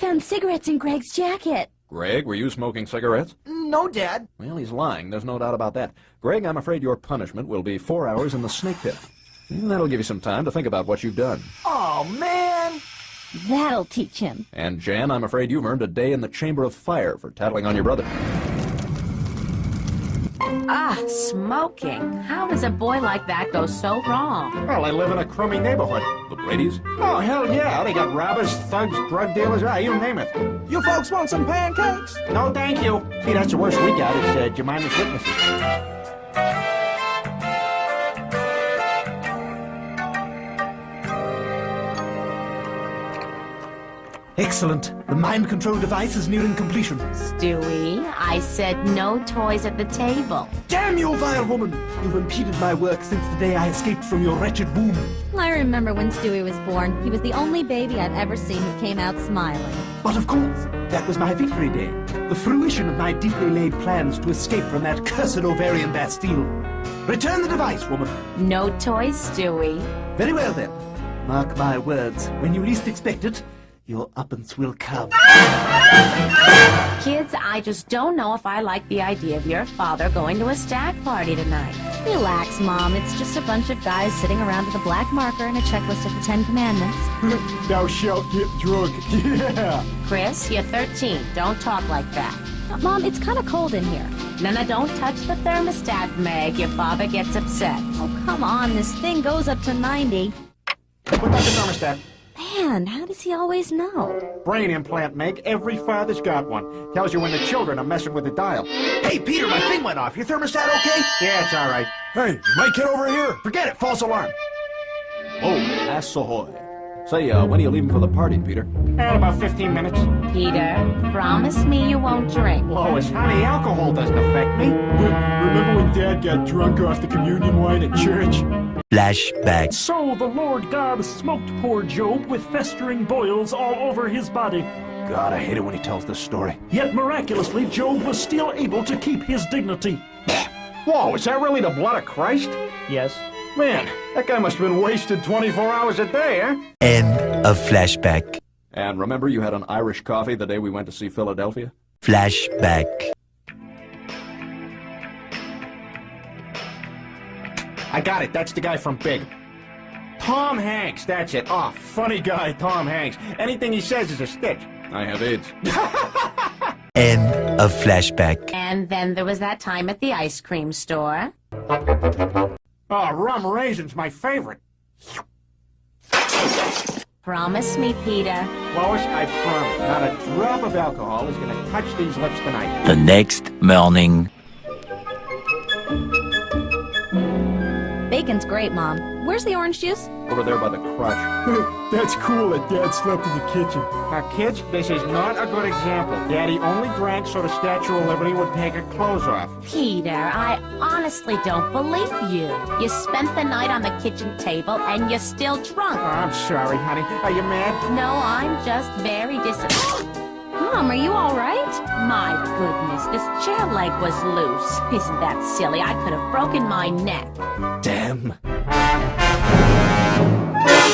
found cigarettes in Greg's jacket. Greg, were you smoking cigarettes? No, Dad. Well, he's lying. There's no doubt about that. Greg, I'm afraid your punishment will be 4 hours in the snake pit. That'll give you some time to think about what you've done. Oh, man. That'll teach him. And, Jan, I'm afraid you've earned a day in the Chamber of Fire for tattling on your brother. Ah, smoking. How does a boy like that go so wrong? Well, I live in a crummy neighborhood. The Brady's? Oh, hell yeah. They got robbers, thugs, drug dealers, you name it. You folks want some pancakes? No, thank you. See, that's the worst we got is Jemima's witnesses. Excellent. The mind control device is nearing completion. Stewie, I said no toys at the table. Damn you, vile woman! You've impeded my work since the day I escaped from your wretched womb. I remember when Stewie was born. He was the only baby I've ever seen who came out smiling. But of course, that was my victory day. The fruition of my deeply laid plans to escape from that cursed ovarian Bastille. Return the device, woman. No toys, Stewie. Very well, then. Mark my words. When you least expect it, your uppance will come. Kids, I just don't know if I like the idea of your father going to a stag party tonight. Relax, Mom. It's just a bunch of guys sitting around with a black marker and a checklist of the 10 Commandments. Thou shalt get drunk. Yeah. Chris, you're 13. Don't talk like that. Mom, it's kind of cold in here. Nana, don't touch the thermostat, Meg. Your father gets upset. Oh, come on. This thing goes up to 90. Put down the thermostat. Man, how does he always know? Brain implant, Meg. Every father's got one. Tells you when the children are messing with the dial. Hey, Peter, my thing went off. Your thermostat okay? Yeah, it's all right. Hey, you might get over here. Forget it. False alarm. Oh, ass ahoy. Say, when are you leaving for the party, Peter? In about 15 minutes. Peter, promise me you won't drink. Lois, honey, alcohol doesn't affect me. Remember when Dad got drunk off the communion wine at church? Flashback. So the Lord God smoked poor Job with festering boils all over his body. God, I hate it when he tells this story. Yet miraculously, Job was still able to keep his dignity. Whoa, is that really the blood of Christ? Yes. Man, that guy must have been wasted 24 hours a day, huh? End of flashback. And remember you had an Irish coffee the day we went to see Philadelphia? Flashback. I got it. That's the guy from Big. Tom Hanks, that's it. Oh, funny guy, Tom Hanks. Anything he says is a stick. I have AIDS. End of flashback. And then there was that time at the ice cream store. Oh, rum raisin's my favorite. Promise me, Peter. Lois, I promise, not a drop of alcohol is going to touch these lips tonight. The next morning. Bacon's great, Mom. Where's the orange juice? Over there by the crotch. That's cool that Dad slept in the kitchen. Now, kids, this is not a good example. Daddy only drank so the Statue of Liberty would take her clothes off. Peter, I honestly don't believe you. You spent the night on the kitchen table and you're still drunk. Oh, I'm sorry, honey. Are you mad? No, I'm just very disappointed. Mom, are you all right? My goodness, this chair leg was loose. Isn't that silly? I could have broken my neck. Damn.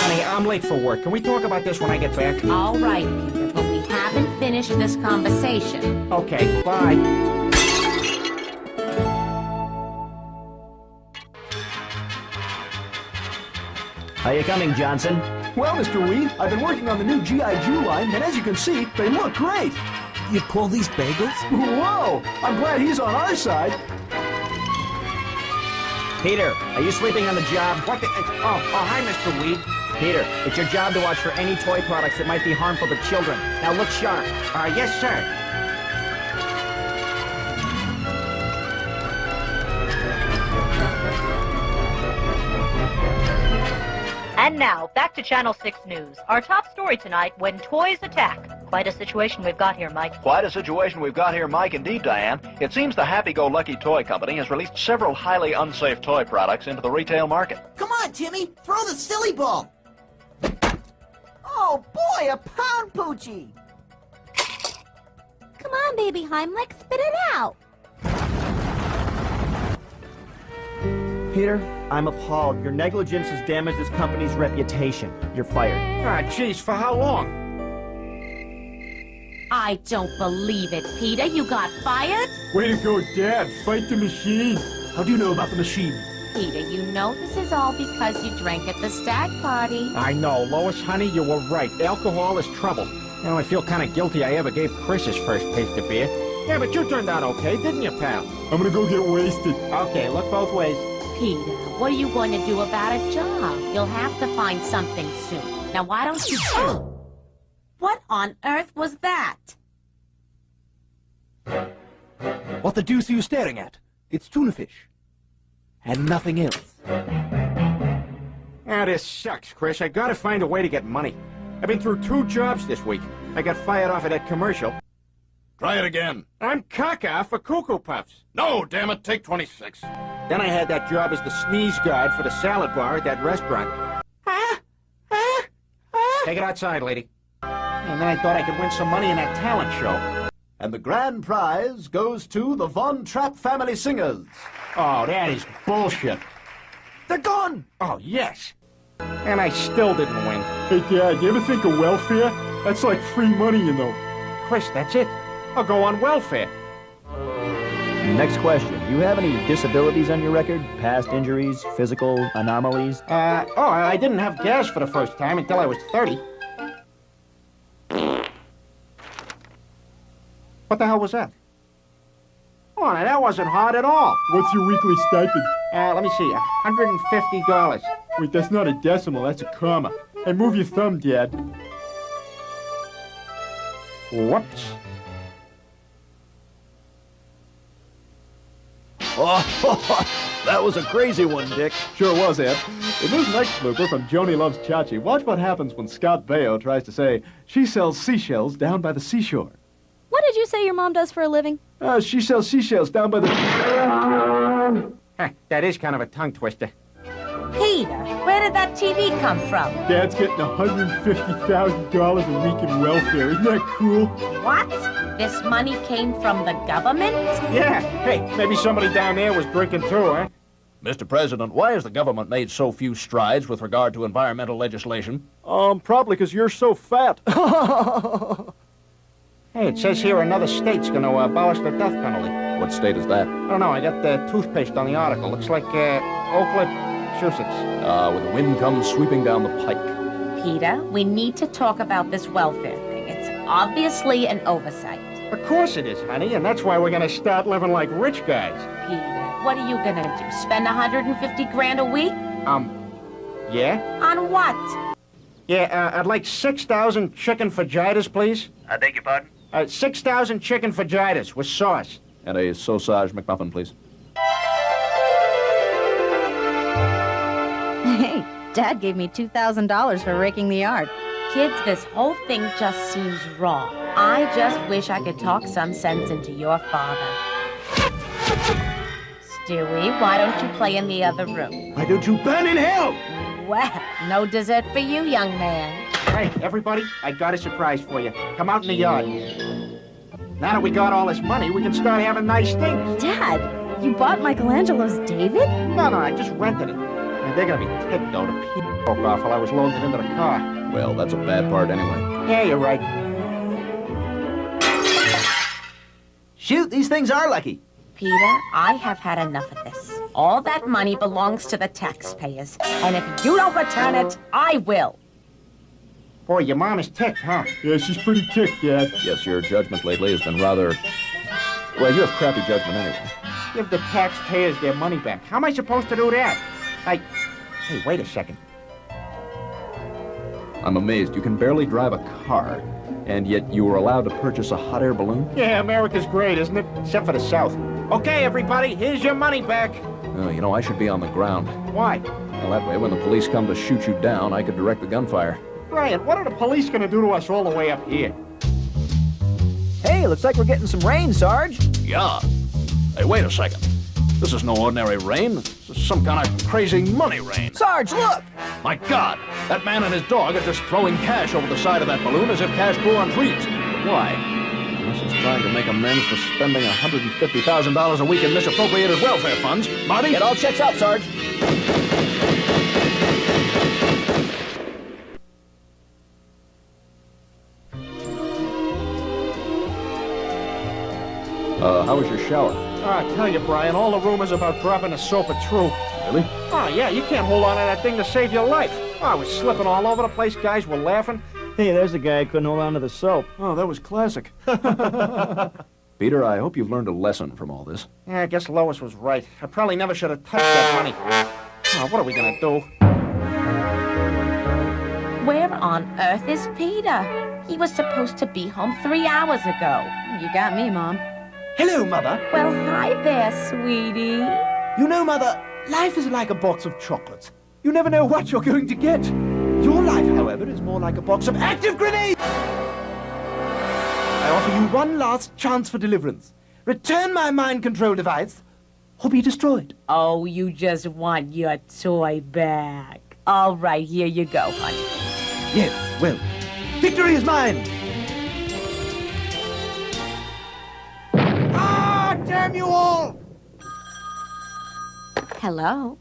Honey, I'm late for work. Can we talk about this when I get back? All right, Peter, but we haven't finished this conversation. Okay, bye. Are you coming, Johnson? Well, Mr. Weed, I've been working on the new G.I. Jew line, and as you can see, they look great. You pull these bagels? Whoa! I'm glad he's on our side. Peter, are you sleeping on the job? What the... Oh, hi, Mr. Weed. Peter, it's your job to watch for any toy products that might be harmful to children. Now look sharp. Yes, sir. And now, back to Channel 6 News. Our top story tonight, when toys attack. Quite a situation we've got here, Mike. Quite a situation we've got here, Mike. Indeed, Diane. It seems the Happy-Go-Lucky Toy Company has released several highly unsafe toy products into the retail market. Come on, Timmy, throw the silly ball. Oh, boy, a pound poochie. Come on, baby Heimlich, spit it out. Peter, I'm appalled. Your negligence has damaged this company's reputation. You're fired. Ah, jeez, for how long? I don't believe it, Peter. You got fired? Way to go, Dad. Fight the machine. How do you know about the machine? Peter, you know this is all because you drank at the stag party. I know, Lois, honey, you were right. Alcohol is trouble. You know, I feel kind of guilty I ever gave Chris his first taste of beer. Yeah, but you turned out okay, didn't you, pal? I'm gonna go get wasted. Okay, look both ways. Peter, what are you going to do about a job? You'll have to find something soon. Now, why don't you... Oh! What on earth was that? What the deuce are you staring at? It's tuna fish. And nothing else. Ah, this sucks, Chris. I gotta find a way to get money. I've been through 2 jobs this week. I got fired off of that commercial. Try it again. I'm caca for Cuckoo Puffs. No, damn it, take 26. Then I had that job as the sneeze guard for the salad bar at that restaurant. Take it outside, lady. And then I thought I could win some money in that talent show. And the grand prize goes to the Von Trapp Family Singers. Oh, that is bullshit. They're gone! Oh, yes. And I still didn't win. Hey, Dad, you ever think of welfare? That's like free money, you know. Chris, that's it. I'll go on welfare. Next question. Do you have any disabilities on your record? Past injuries, physical anomalies? I didn't have gas for the first time until I was 30. What the hell was that? Oh, now that wasn't hard at all. What's your weekly stipend? Let me see, $150. Wait, that's not a decimal, that's a comma. Hey, move your thumb, Dad. Whoops. Oh, that was a crazy one, Dick. Sure was, Ed. In this next blooper from Joni Loves Chachi, watch what happens when Scott Baio tries to say she sells seashells down by the seashore. What did you say your mom does for a living? She sells seashells down by the... That is kind of a tongue twister. Peter, where did that TV come from? Dad's getting $150,000 a week in welfare. Isn't that cool? What? This money came from the government? Yeah. Hey, maybe somebody down there was drinking too, huh? Mr. President, why has the government made so few strides with regard to environmental legislation? Probably because you're so fat. Hey, it says here another state's going to abolish the death penalty. What state is that? I don't know. I got the toothpaste on the article. Looks like Oakland, Massachusetts. With the wind comes sweeping down the pike. Peter, we need to talk about this welfare thing. It's obviously an oversight. Of course it is, honey, and that's why we're going to start living like rich guys. Peter, what are you going to do? Spend $150,000 a week? Yeah? On what? Yeah, I'd like 6,000 chicken fajitas, please. I beg your pardon? 6,000 chicken fajitas with sauce. And a sausage McMuffin, please. Hey, Dad gave me $2,000 for raking the yard. Kids, this whole thing just seems wrong. I just wish I could talk some sense into your father. Stewie, why don't you play in the other room? Why don't you burn in hell? Well, no dessert for you, young man. Hey, everybody, I got a surprise for you. Come out in the yard. Now that we got all this money, we can start having nice things. Dad, you bought Michelangelo's David? No, I just rented it. And they're gonna be ticked, though. The pee broke off while I was loading it into the car. Well, that's a bad part anyway. Yeah, you're right. Shoot, these things are lucky. Peter, I have had enough of this. All that money belongs to the taxpayers. And if you don't return it, I will. Boy, your mom is ticked, huh? Yeah, she's pretty ticked, Dad. Yes, your judgment lately has been rather... Well, you have crappy judgment anyway. Give the taxpayers their money back. How am I supposed to do that? Hey, wait a second. I'm amazed. You can barely drive a car, and yet you were allowed to purchase a hot air balloon? Yeah, America's great, isn't it? Except for the South. Okay, everybody, here's your money back. Oh, you know, I should be on the ground. Why? Well, that way, when the police come to shoot you down, I could direct the gunfire. Brian, what are the police gonna do to us all the way up here? Hey, looks like we're getting some rain, Sarge. Yeah. Hey, wait a second. This is no ordinary rain. This is some kind of crazy money rain. Sarge, look! My God, that man and his dog are just throwing cash over the side of that balloon as if cash grew on trees. But why? Unless he's trying to make amends for spending $150,000 a week in misappropriated welfare funds. Marty? It all checks out, Sarge. How was your shower? I tell you, Brian, all the rumors about dropping the soap are true. Really? Oh, yeah, you can't hold on to that thing to save your life. Oh, I was slipping all over the place. Guys were laughing. Hey, there's a guy who couldn't hold on to the soap. Oh, that was classic. Peter, I hope you've learned a lesson from all this. Yeah, I guess Lois was right. I probably never should have touched that money. Oh, what are we gonna do? Where on earth is Peter? He was supposed to be home 3 hours ago. You got me, Mom. Hello, Mother. Well, hi there, sweetie. You know, Mother, life is like a box of chocolates. You never know what you're going to get. Your life, however, is more like a box of active grenades. I offer you one last chance for deliverance. Return my mind control device, or be destroyed. Oh, you just want your toy back. All right, here you go, honey. Yes, well, victory is mine. Ah, damn you all! Hello?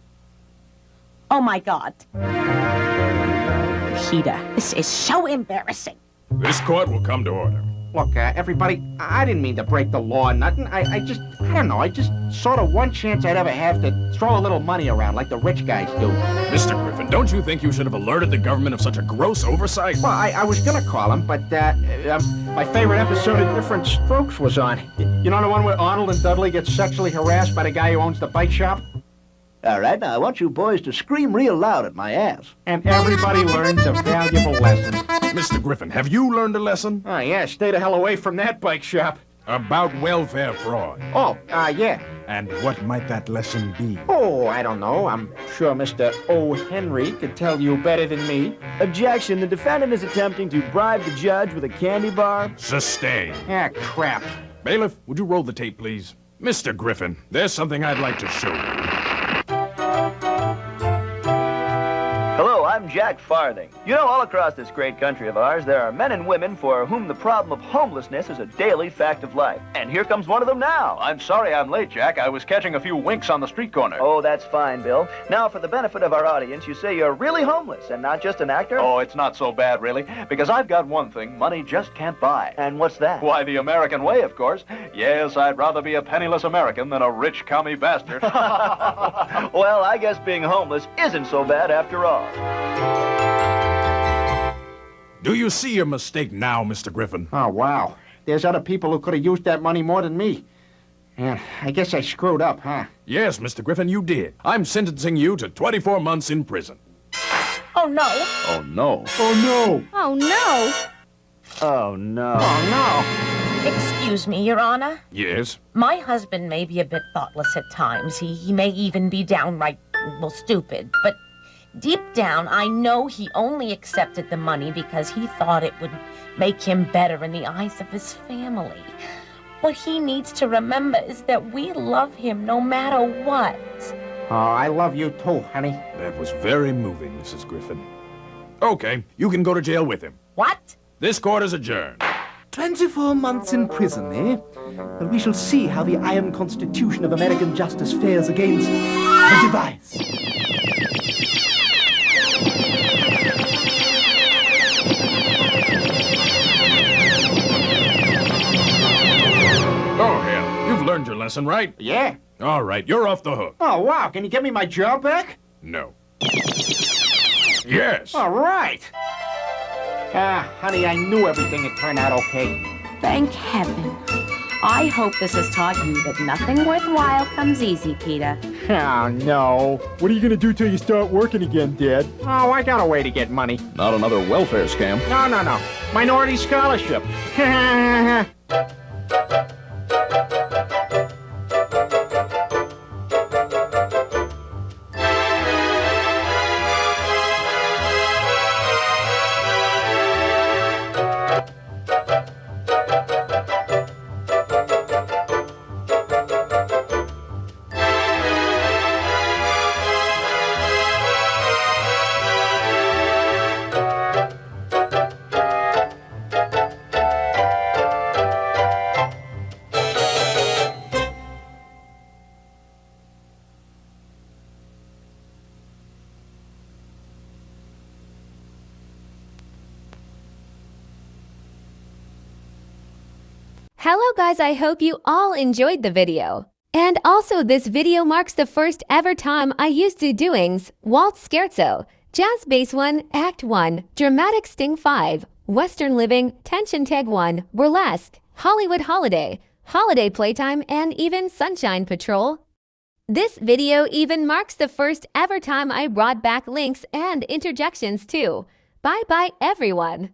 Oh, my God. Peter, this is so embarrassing. This court will come to order. Look, everybody, I didn't mean to break the law or nothing. I don't know, I just sort of one chance I'd ever have to throw a little money around like the rich guys do. Mr. Griffin, don't you think you should have alerted the government of such a gross oversight? Well, I was gonna call him, but, my favorite episode of Different Strokes was on. You know the one where Arnold and Dudley get sexually harassed by the guy who owns the bike shop? All right, now I want you boys to scream real loud at my ass. And everybody learns a valuable lesson. Mr. Griffin, have you learned a lesson? Oh, yeah, stay the hell away from that bike shop. About welfare fraud. Oh, yeah. And what might that lesson be? Oh, I don't know. I'm sure Mr. O. Henry could tell you better than me. Objection, the defendant is attempting to bribe the judge with a candy bar. Sustained. Ah, crap. Bailiff, would you roll the tape, please? Mr. Griffin, there's something I'd like to show you. Hello, I'm Jack Farthing. You know, all across this great country of ours, there are men and women for whom the problem of homelessness is a daily fact of life. And here comes one of them now. I'm sorry I'm late, Jack. I was catching a few winks on the street corner. Oh, that's fine, Bill. Now, for the benefit of our audience, you say you're really homeless and not just an actor? Oh, it's not so bad, really, because I've got one thing money just can't buy. And what's that? Why, the American way, of course. Yes, I'd rather be a penniless American than a rich commie bastard. Well, I guess being homeless isn't so bad after all. Do you see your mistake now, Mr. Griffin? Oh, wow. There's other people who could have used that money more than me. Yeah, I guess I screwed up, huh? Yes, Mr. Griffin, you did. I'm sentencing you to 24 months in prison. Oh, no. Oh, no. Oh, no. Oh, no. Oh, no. Oh, no. Excuse me, Your Honor. Yes? My husband may be a bit thoughtless at times. He may even be downright, well, stupid. But deep down, I know he only accepted the money because he thought it would make him better in the eyes of his family. What he needs to remember is that we love him no matter what. Oh, I love you too, honey. That was very moving, Mrs. Griffin. Okay, you can go to jail with him. What? This court is adjourned. 24 months in prison, eh? Well, we shall see how the iron constitution of American justice fares against the device. Oh, hell, you've learned your lesson, right? Yeah. All right, you're off the hook. Oh, wow. Can you get me my job back? No. Yes. All right. Ah, honey, I knew everything would turn out okay. Thank heaven. I hope this has taught you that nothing worthwhile comes easy, Peter. Oh, no. What are you gonna do till you start working again, Dad? Oh, I got a way to get money. Not another welfare scam. No. Minority scholarship. Hello guys, I hope you all enjoyed the video. And also this video marks the first ever time I used the doings, Waltz Scherzo, Jazz Bass 1, Act 1, Dramatic Sting 5, Western Living, Tension Tag 1, Burlesque, Hollywood Holiday, Holiday Playtime, and even Sunshine Patrol. This video even marks the first ever time I brought back links and interjections too. Bye bye everyone.